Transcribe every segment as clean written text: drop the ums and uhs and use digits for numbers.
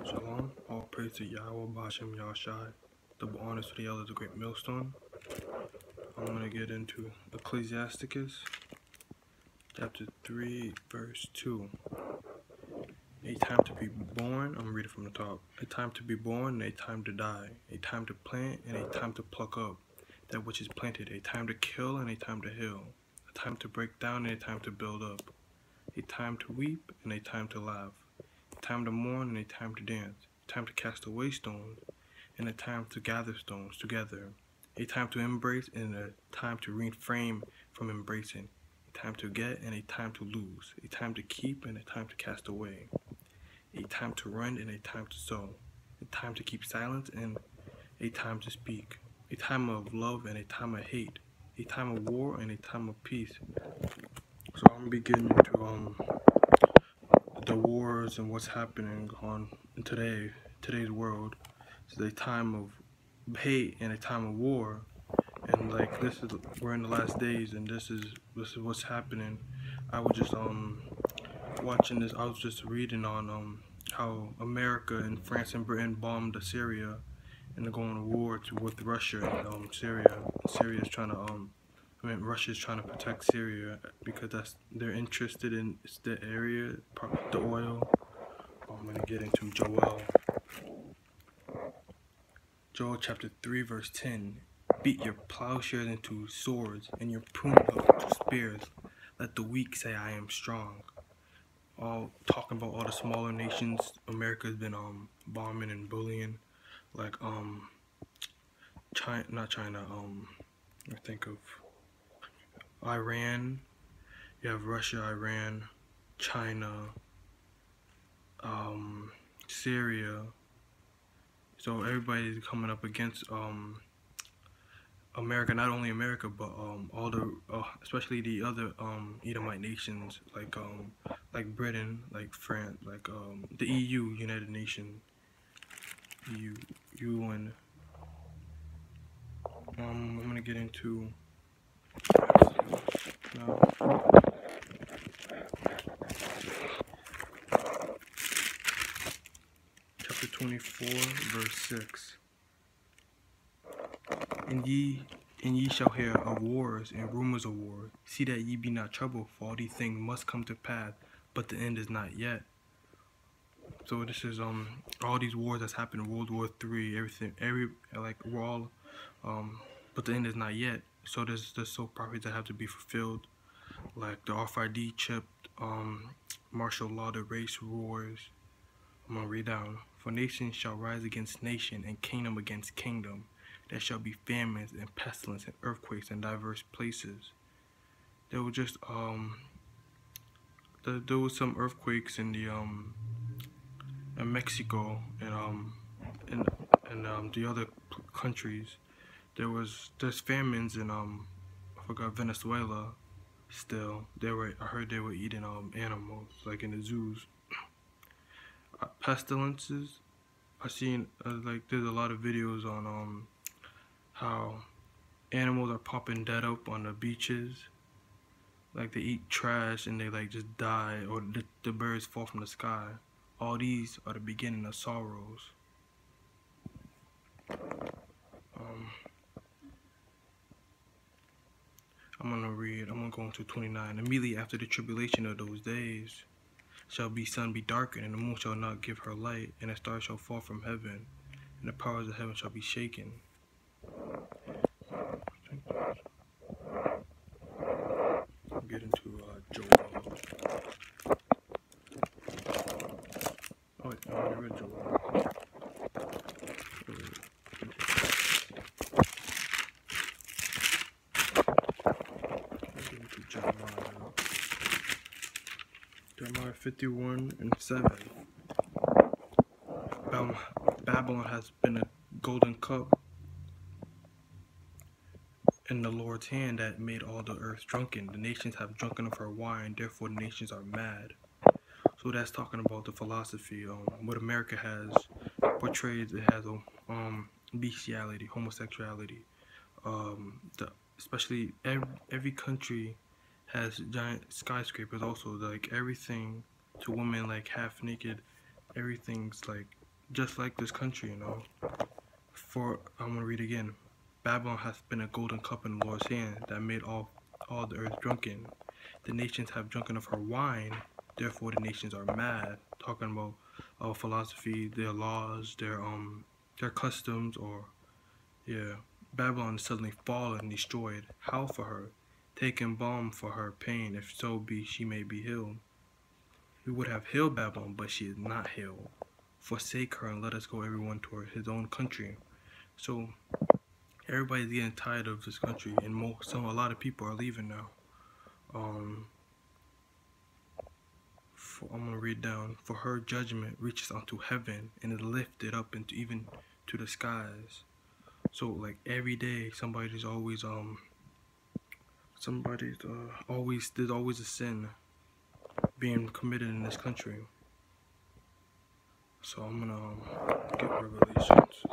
Shalom, all praise to Yahweh, Bashem, Yahshai. Double honors to the elders of the great millstone. I'm going to get into Ecclesiasticus, chapter 3, verse 2. A time to be born, I'm going to read it from the top. A time to be born and a time to die. A time to plant and a time to pluck up that which is planted. A time to kill and a time to heal. A time to break down and a time to build up. A time to weep and a time to laugh. A time to mourn and a time to dance. A time to cast away stones and a time to gather stones together. A time to embrace and a time to refrain from embracing. A time to get and a time to lose. A time to keep and a time to cast away. A time to run and a time to sow. A time to keep silence and a time to speak. A time of love and a time of hate. A time of war and a time of peace. So I'm gonna be getting into the wars and what's happening on in today's world. It's a time of hate and a time of war, and like we're in the last days, and this is what's happening. I was just watching this. I was just reading on how America and France and Britain bombed Syria, and they're going to war with Russia and Syria. Syria is trying to Russia's trying to protect Syria because they're interested in the area, the oil. I'm gonna get into Joel chapter 3 verse 10. Beat your plowshares into swords and your pruning hooks into spears. Let the weak say I am strong. All talking about all the smaller nations America's been bombing and bullying, like China, not China, I think of Iran. You have Russia, Iran, China, Syria. So everybody's coming up against America, not only America, but all the especially the other Edomite nations like Britain, like France, like the EU, United Nations, UN. I'm gonna get into now. Chapter 24, verse 6. And ye shall hear of wars and rumors of wars. See that ye be not troubled, for all these things must come to pass, but the end is not yet. So this is all these wars that's happened, World War III, everything, we're all but the end is not yet. So there's so prophecies that have to be fulfilled, like the RFID chip, martial law, the race wars. I'm gonna read down. For nation shall rise against nation, and kingdom against kingdom. There shall be famines and pestilence and earthquakes in diverse places. There were just there was some earthquakes in the in Mexico and the other countries. There's famines in I forgot, Venezuela. Still, I heard they were eating animals like in the zoos. Pestilences. I seen like there's a lot of videos on how animals are popping dead up on the beaches. Like they eat trash and they like just die, or the birds fall from the sky. All these are the beginning of sorrows. I'm gonna go into 29. Immediately after the tribulation of those days shall be sun be darkened, and the moon shall not give her light, and the stars shall fall from heaven, and the powers of heaven shall be shaken. I'll get into Joel. Oh wait, I already read Joel. Jeremiah 51 and 7. Babylon has been a golden cup in the Lord's hand that made all the earth drunken. The nations have drunken of her wine, therefore the nations are mad. So that's talking about the philosophy. What America has portrayed, it has bestiality, homosexuality. Especially every country has giant skyscrapers. Also, like everything to women, like half naked. Everything's like just like this country, you know. For I'm gonna read again. Babylon hath been a golden cup in the Lord's hand that made all the earth drunken. The nations have drunken of her wine, therefore the nations are mad. Talking about philosophy, their laws, their customs, or yeah. Babylon is suddenly fallen, destroyed. How for her? Taken balm for her pain, if so be she may be healed. We would have healed Babylon, but she is not healed. Forsake her and let us go everyone toward his own country. So everybody's getting tired of this country, and a lot of people are leaving now. I'm gonna read down. For her judgment reaches unto heaven and is lifted up into even to the skies. So like every day, there's always there's always a sin being committed in this country. So I'm gonna get Revelations.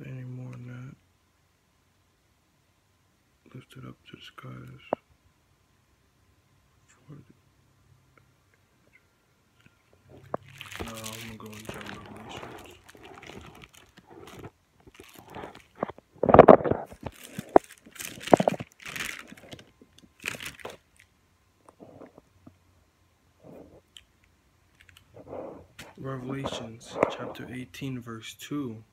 Any more than that? Lifted up to the skies. I'm gonna go and jump Revelations. Revelations chapter 18 verse 2.